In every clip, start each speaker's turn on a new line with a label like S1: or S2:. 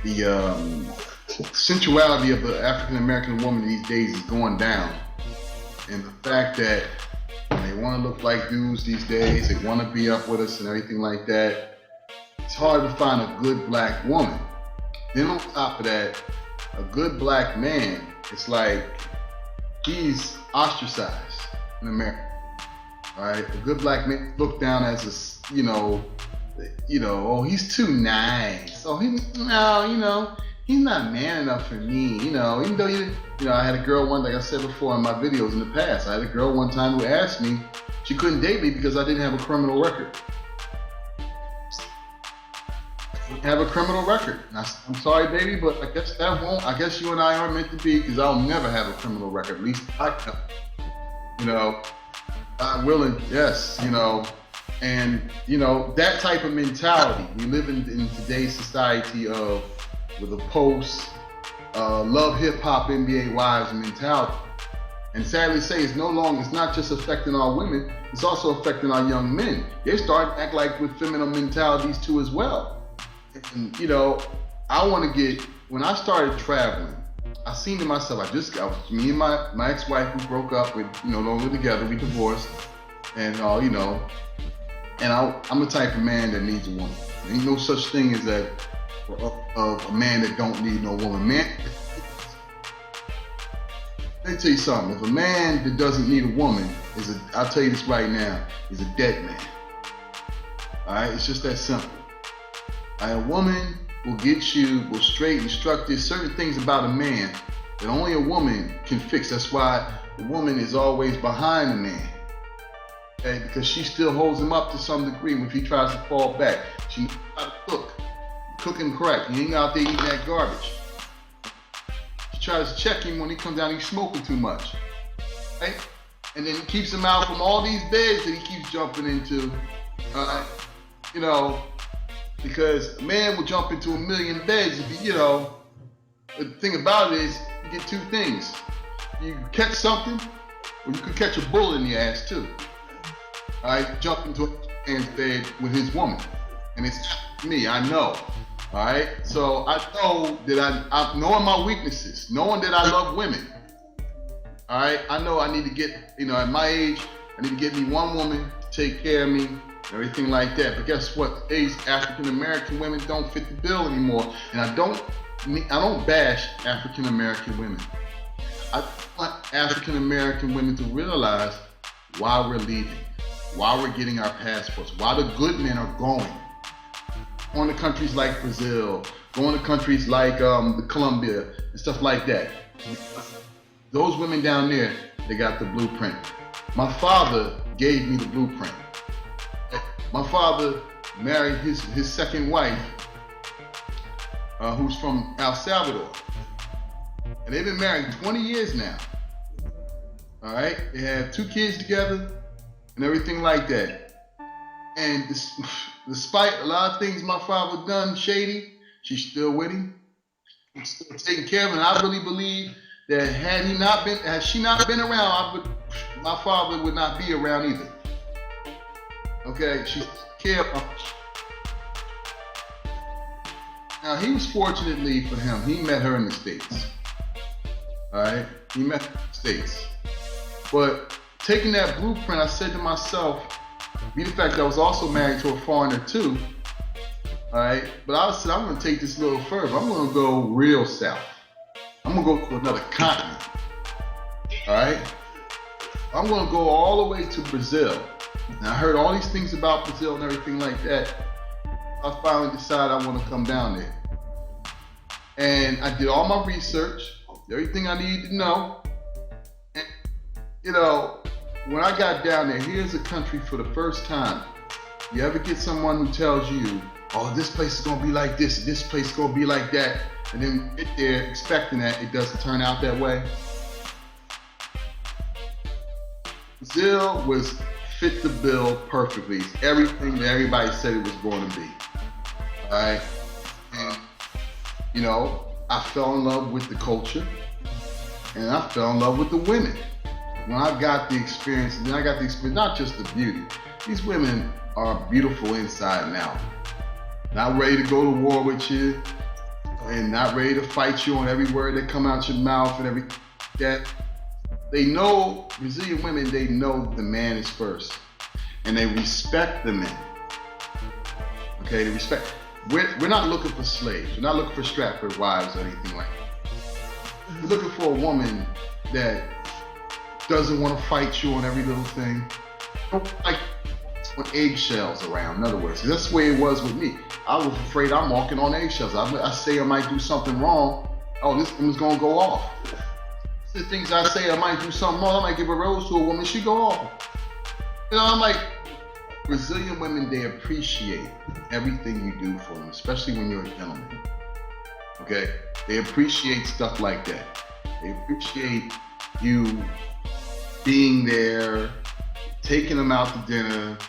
S1: the sensuality of the African American woman these days is going down, and the fact that they want to look like dudes these days, they want to be up with us and everything like that. It's hard to find a good black woman. Then on top of that, a good black man, it's like he's ostracized in America. All right, a good black man looked down as a, oh, he's too nice. Oh, he's not man enough for me. Even though I had a girl one, like I said before in my videos in the past, I had a girl one time who asked me, she couldn't date me because I didn't have a criminal record. Have a criminal record. I'm sorry, baby, but I guess that won't. I guess you and I aren't meant to be because I'll never have a criminal record. At least I can. I'm willing, yes, and that type of mentality. We live in today's society with a post love hip hop NBA wives mentality. And sadly to say, it's not just affecting our women, it's also affecting our young men. They're starting to act like with feminine mentalities too as well. And when I started traveling, I seen to myself, me and my ex-wife, who broke up, with no longer together, we divorced, and I'm the type of man that needs a woman. There ain't no such thing as that of a man that don't need no woman. Man, let me tell you something. If a man that doesn't need a woman I'll tell you this right now, is a dead man. All right, it's just that simple. A woman will straight instruct. There's certain things about a man that only a woman can fix. That's why the woman is always behind the man. Okay? Because she still holds him up to some degree if he tries to fall back. She knows how to cook. Cook him correct. He ain't out there eating that garbage. She tries to check him when he comes down, he's smoking too much. Right? And then he keeps him out from all these beds that he keeps jumping into. Because a man will jump into a million beds if the thing about it is you get two things. You can catch something, or you could catch a bullet in your ass too. All right, jump into a man's bed with his woman. And it's me, I know. All right, so I know that I'm knowing my weaknesses, knowing that I love women. All right, I know I need to get, at my age, I need to get me one woman to take care of me, everything like that. But guess what? Today's African American women don't fit the bill anymore. And I don't bash African American women. I want African American women to realize why we're leaving, why we're getting our passports, why the good men are going to countries like Brazil, going to countries like Colombia and stuff like that. Those women down there, they got the blueprint. My father gave me the blueprint. My father married his second wife, who's from El Salvador. And they've been married 20 years now. All right? They have 2 kids together and everything like that. And despite a lot of things my father done shady, she's still with him. He's still taking care of him. And I really believe that had she not been around, my father would not be around either. Okay, she cared about. Now he was fortunately for him, he met her in the States. All right, he met her in the States. But taking that blueprint, I said to myself, be the fact that I was also married to a foreigner too. All right, but I said I'm gonna take this a little further. I'm gonna go real south. I'm gonna go to another continent. All right, I'm gonna go all the way to Brazil. And I heard all these things about Brazil and everything like that. I finally decided I want to come down there. And I did all my research, everything I needed to know. And, when I got down there, here's a country for the first time. You ever get someone who tells you, oh, this place is going to be like this, this place is going to be like that, and then get there expecting that it doesn't turn out that way? Brazil was fit the bill perfectly. It's everything that everybody said it was going to be. All right? And, I fell in love with the culture, and I fell in love with the women. When I got the experience, not just the beauty. These women are beautiful inside and out. Not ready to go to war with you. and not ready to fight you on every word that come out your mouth and everything that. They know, Brazilian women, they know the man is first. And they respect the men. Okay, they respect. We're not looking for slaves. We're not looking for Stratford wives or anything like that. We're looking for a woman that doesn't want to fight you on every little thing. Don't like when eggshells around, in other words. That's the way it was with me. I was afraid I'm walking on eggshells. I say I might do something wrong. Oh, this one's gonna go off. The things I say, I might do something wrong. I might give a rose to a woman, she go off. You know, I'm like, Brazilian women, they appreciate everything you do for them, especially when you're a gentleman. Okay? They appreciate stuff like that. They appreciate you being there, taking them out to dinner,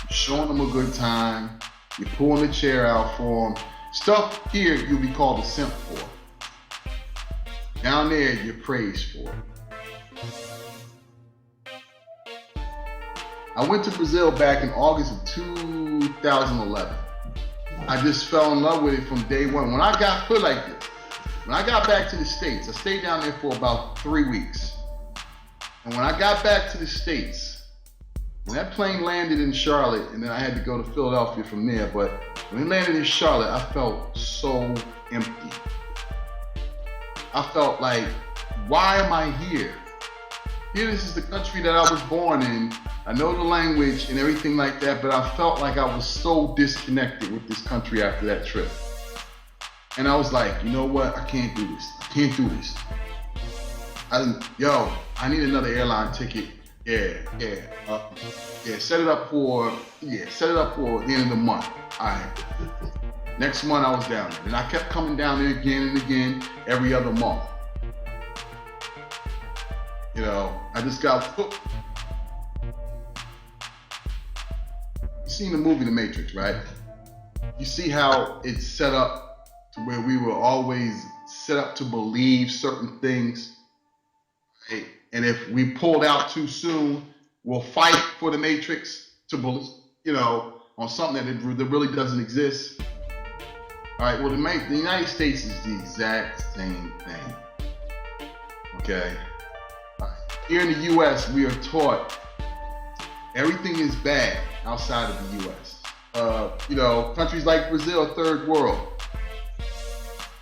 S1: showing them a good time, you're pulling the chair out for them. Stuff here you'll be called a simp for. Down there, you're praised for. I went to Brazil back in August of 2011. I just fell in love with it from day one. When I got put like this, when I got back to the States, I stayed down there for about 3 weeks. And when I got back to the States, when that plane landed in Charlotte, and then I had to go to Philadelphia from there, but when it landed in Charlotte, I felt so empty. I felt like, why am I here? Here, this is the country that I was born in. I know the language and everything like that, but I felt like I was so disconnected with this country after that trip. And I was like, you know what? I can't do this. I can't do this. I need another airline ticket. Set it up for the end of the month. All right. Next month I was down there, and I kept coming down there again and again every other month. You know, I just got hooked. You seen the movie The Matrix, right? You see how it's set up to where we were always set up to believe certain things, right? And if we pulled out too soon, we'll fight for the Matrix to believe, you know, on something that really doesn't exist. All right, well, the United States is the exact same thing, okay? Here in the U.S., we are taught everything is bad outside of the U.S. You know, countries like Brazil, third world.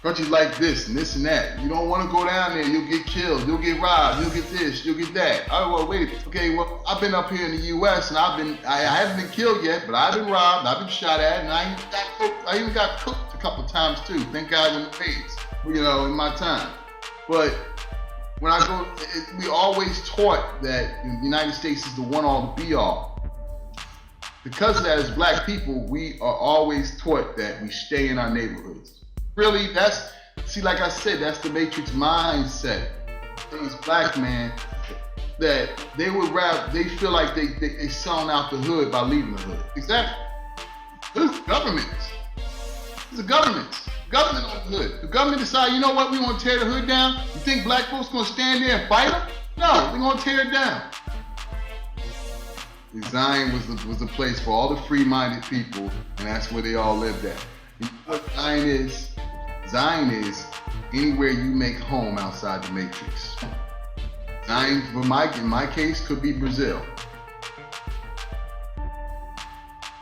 S1: Countries like this and that. You don't want to go down there, you'll get killed, you'll get robbed, you'll get this, you'll get that. Oh, well, wait, okay, well, I've been up here in the U.S. and I haven't been killed yet, but I've been robbed, I've been shot at, and I even got cooked a couple times too. Thank God in the face, you know, in my time. But when I go, we always taught that the United States is the one all to be all. Because of that, as black people, we are always taught that we stay in our neighborhoods. Really, like I said, that's the Matrix mindset. These black men, that they feel like they selling out the hood by leaving the hood. Exactly. This is government. This is government. Government on the hood. The government decide, you know what, we want to tear the hood down. You think black folks gonna stand there and fight them? No, we're gonna tear it down. Zion was the place for all the free-minded people, and that's where they all lived at. You know what Zion is? Zion is anywhere you make home outside the Matrix. Zion, in my case, could be Brazil.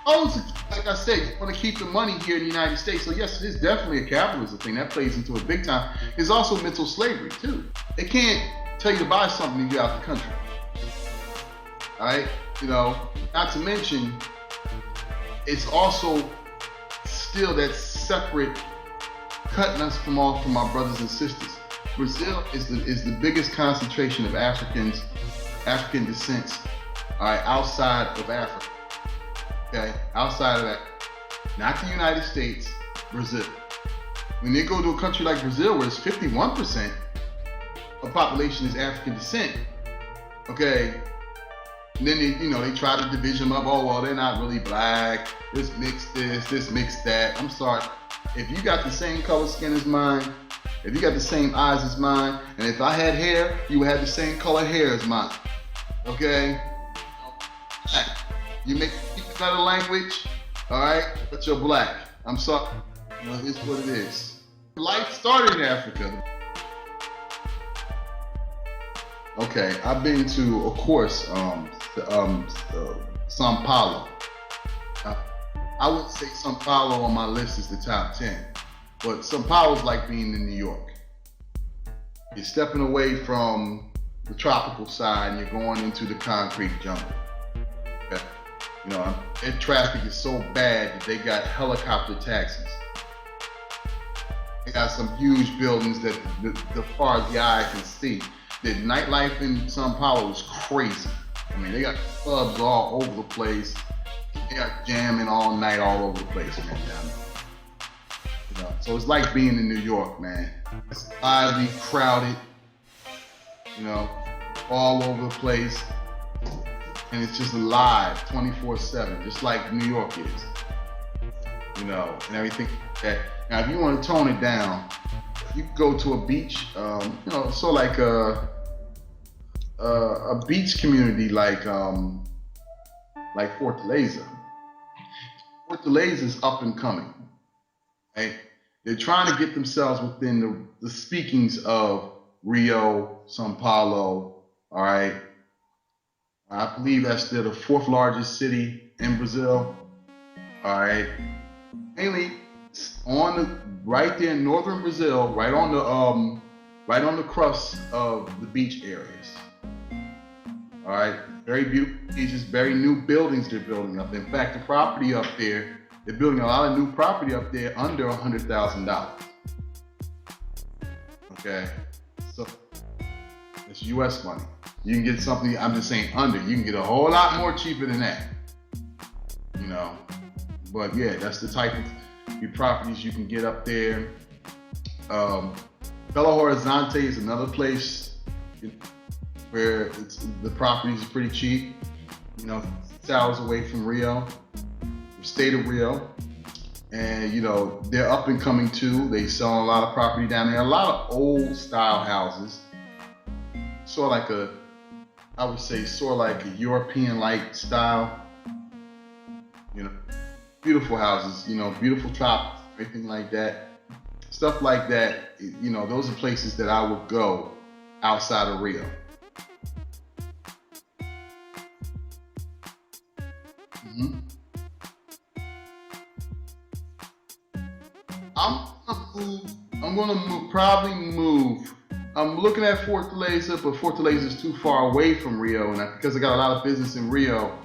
S1: Oh, like I said, you want to keep the money here in the United States. So yes, it is definitely a capitalism thing. That plays into it big time. It's also mental slavery too. They can't tell you to buy something and get out the country. All right? You know, not to mention, it's also still that separate cutting us from our brothers and sisters. Brazil is the biggest concentration of African descent, all right, outside of Africa. Okay, outside of that, not the United States, Brazil. When they go to a country like Brazil, where it's 51% of population is African descent, okay, and then they try to division them up. Oh well, they're not really black. Let's mix this mix that. I'm sorry. If you got the same color skin as mine, if you got the same eyes as mine, and if I had hair, you would have the same color hair as mine. Okay? You make another language, all right? But you're black. I'm sorry. You know, it's what it is. Life started in Africa. Okay, I've been to, of course, São Paulo. I would say São Paulo on my list is the top 10, but São Paulo is like being in New York. You're stepping away from the tropical side and you're going into the concrete jungle. Okay. You know, their traffic is so bad that they got helicopter taxis. They got some huge buildings that the far as the eye can see. The nightlife in São Paulo is crazy. I mean, they got clubs all over the place. They got jamming all night, all over the place, man. You know, so it's like being in New York, man. It's lively, crowded, you know, all over the place. And it's just alive 24/7, just like New York is. You know, and everything like that. Now, if you want to tone it down, you can go to a beach, you know, so like a beach community like Fortaleza. Fortaleza is up and coming, right? They're trying to get themselves within the speakings of Rio, São Paulo, all right? I believe that's the fourth largest city in Brazil, all right? Mainly right there in northern Brazil, right on the crust of the beach areas. All right, very beautiful beaches, very new buildings they're building up. In fact, the property up there, they're building a lot of new property up there under $100,000. Okay, so it's U.S. money. You can get something, I'm just saying under, you can get a whole lot more cheaper than that, you know. But yeah, that's the type of properties you can get up there. Belo Horizonte is another place where the properties are pretty cheap. You know, 6 hours away from Rio, the state of Rio. And you know, they're up and coming too. They sell a lot of property down there. A lot of old style houses. Sort of like I would say sort of like a European-like style. You know, beautiful houses, you know, beautiful tropics, everything like that. Stuff like that, you know, those are places that I would go outside of Rio. Mm-hmm. Probably move. I'm looking at Fortaleza, but Fortaleza is too far away from Rio, and because I got a lot of business in Rio,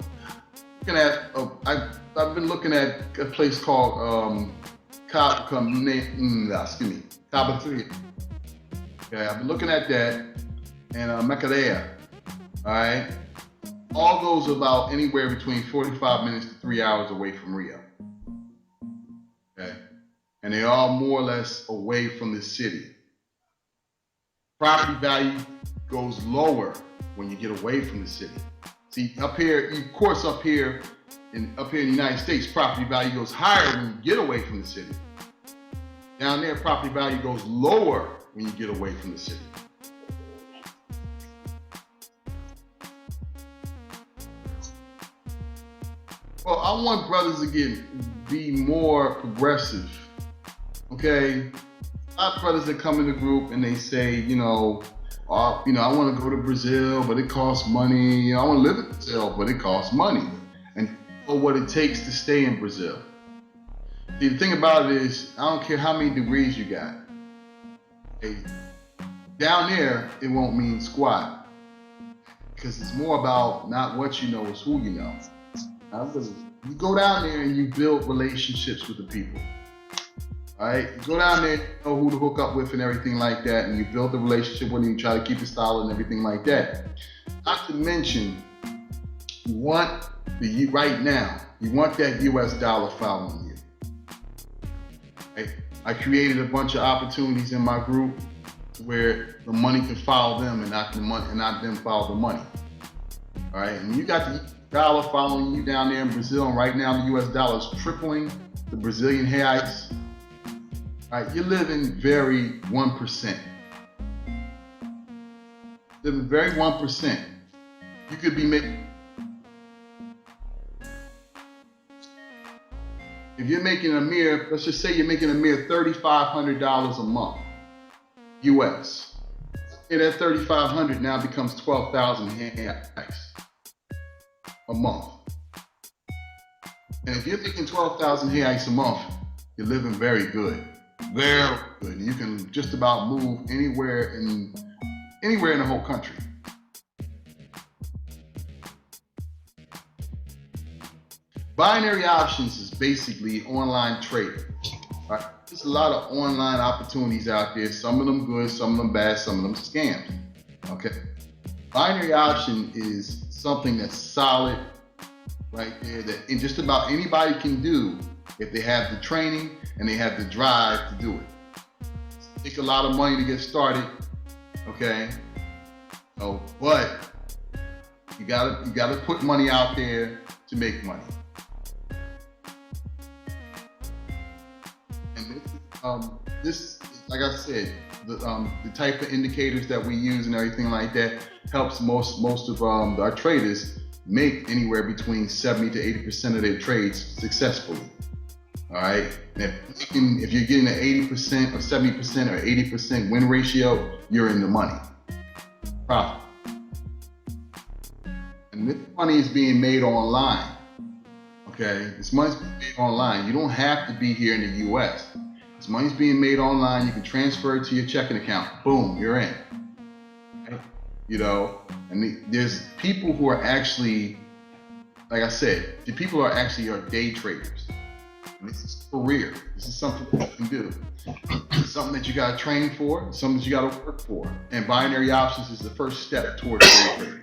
S1: I've been looking at a place called Cabo, Frio. Okay, I've been looking at that, and Macaé. All right, all those are about anywhere between 45 minutes to 3 hours away from Rio. Okay, and they're all more or less away from the city. Property value goes lower when you get away from the city. See, up here, of course, up here in the United States, property value goes higher when you get away from the city. Down there, property value goes lower when you get away from the city. Well, I want brothers to be more progressive, okay? A lot of brothers that come in the group and they say, you know, I want to go to Brazil, but it costs money. You know, I want to live in Brazil, but it costs money. And know what it takes to stay in Brazil. See, the thing about it is, I don't care how many degrees you got. Okay? Down there, it won't mean squat. Because it's more about not what you know, it's who you know. You go down there and you build relationships with the people. All right, you go down there, you know who to hook up with and everything like that, and you build the relationship with them, you try to keep it solid and everything like that. Not to mention, you want right now, you want that US dollar following you. Right? I created a bunch of opportunities in my group where the money can follow them and not them follow the money. All right, and you got the dollar following you down there in Brazil, and right now the US dollar is tripling the Brazilian reais. All right, you're living very 1%. Living very 1%. You could be making, if you're making a mere, let's just say you're making a mere $3,500 a month, US. And that $3,500 now becomes 12,000 a month. And if you're making 12,000 a month, you're living very good. Very good. You can just about move anywhere in the whole country. Binary options is basically online trading. Right? There's a lot of online opportunities out there. Some of them good, some of them bad, some of them scams. Okay. Binary option is something that's solid right there that just about anybody can do if they have the training and they have the drive to do it. It takes a lot of money to get started. Okay. So, but you gotta put money out there to make money. This, like I said, the type of indicators that we use and everything like that helps most of our traders make anywhere between 70 to 80% of their trades successfully. All right, and if you're getting an 80% or 70% or 80% win ratio, you're in the money. Profit. And this money is being made online. Okay, this money's being made online. You don't have to be here in the U.S. This money's being made online. You can transfer it to your checking account. Boom, you're in. Okay? You know, and there's people who are actually, like I said, the people who are actually day traders. And this is a career. This is something that you can do. It's something that you got to train for. It's something that you got to work for. And binary options is the first step towards day trading.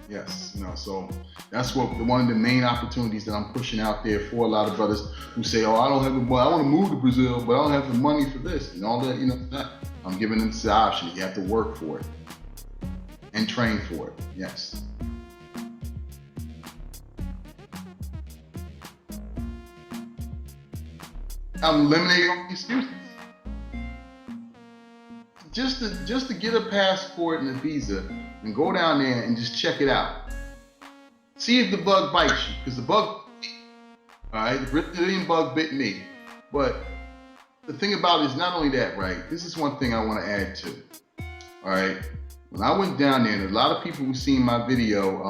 S1: Yes, you know, so that's one of the main opportunities that I'm pushing out there for a lot of brothers who say, oh, I don't have the money, I want to move to Brazil, but I don't have the money for this and all that, you know, that. I'm giving them the option. You have to work for it and train for it, yes. I'm eliminating all the excuses. Just to get a passport and a visa and go down there and just check it out. See if the bug bites you, because the bug bit me. All right, the Brazilian bug bit me. But the thing about it is not only that, right? This is one thing I want to add to. All right, when I went down there, and a lot of people who've seen my video,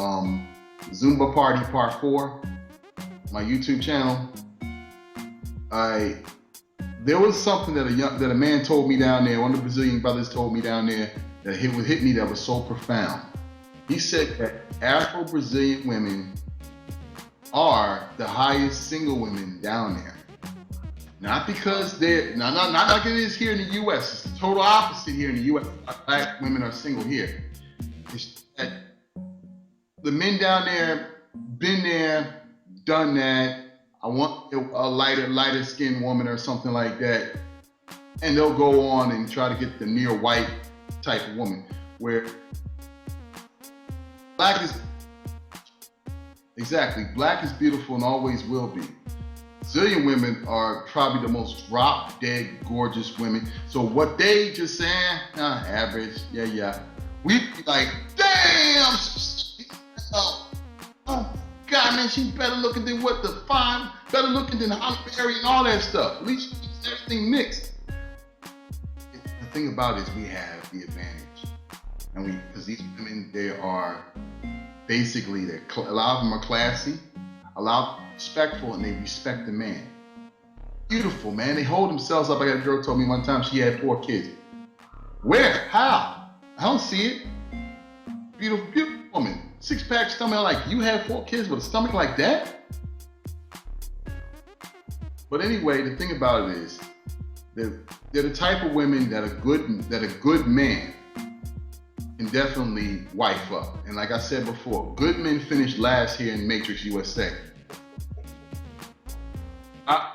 S1: Zumba Party Part 4, my YouTube channel, there was something that a man told me down there, one of the Brazilian brothers told me down there, that hit me that was so profound. He said that Afro-Brazilian women are the highest single women down there. Not because they're, not like it is here in the US. It's the total opposite here in the US. Black women are single here. It's that the men down there, been there, done that. I want a lighter skinned woman or something like that. And they'll go on and try to get the near white type of woman where black is beautiful and always will be. Brazilian women are probably the most drop dead gorgeous women. So what they just say, average, yeah. We be like, damn, oh God, man, she's better looking than better looking than Holly Berry and all that stuff. At least everything mixed. The thing about it is we have the advantage. And because these women, they are basically, a lot of them are classy, a lot of them are respectful, and they respect the man. Beautiful, man. They hold themselves up. I got a girl told me one time she had 4 kids. Where? How? I don't see it. Beautiful, beautiful woman. 6-pack stomach. Like, you have 4 kids with a stomach like that? But anyway, the thing about it is, they're the type of women that a good man can definitely wife up. And like I said before, good men finish last here in Matrix USA.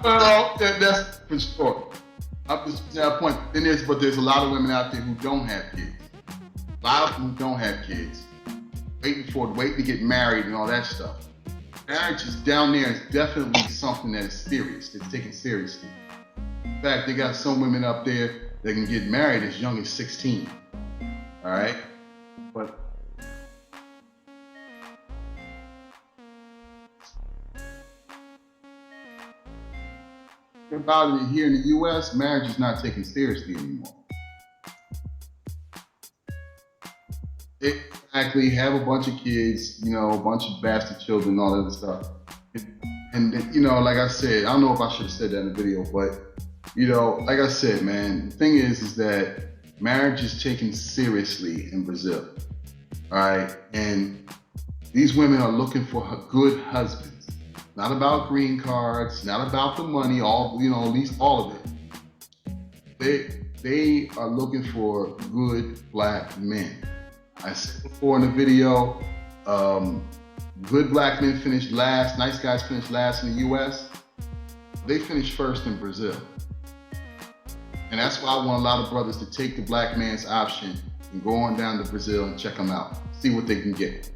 S1: Well, that's for sure. Up to that point, but there's a lot of women out there who don't have kids. A lot of them who don't have kids. Waiting to get married and all that stuff. Marriage is down there is definitely something that is serious. It's taken seriously. In fact, they got some women up there that can get married as young as 16. All right? But about it, here in the U.S., marriage is not taken seriously anymore. They actually have a bunch of kids, you know, a bunch of bastard children, all that other stuff. And you know, like I said, I don't know if I should have said that in the video, but you know, like I said, man, the thing is that marriage is taken seriously in Brazil. All right, and these women are looking for good husbands. Not about green cards, not about the money, all, you know, at least all of it. They are looking for good black men. I said before in the video, good black men finish last, nice guys finish last in the US. They finish first in Brazil. And that's why I want a lot of brothers to take the black man's option and go on down to Brazil and check them out, see what they can get.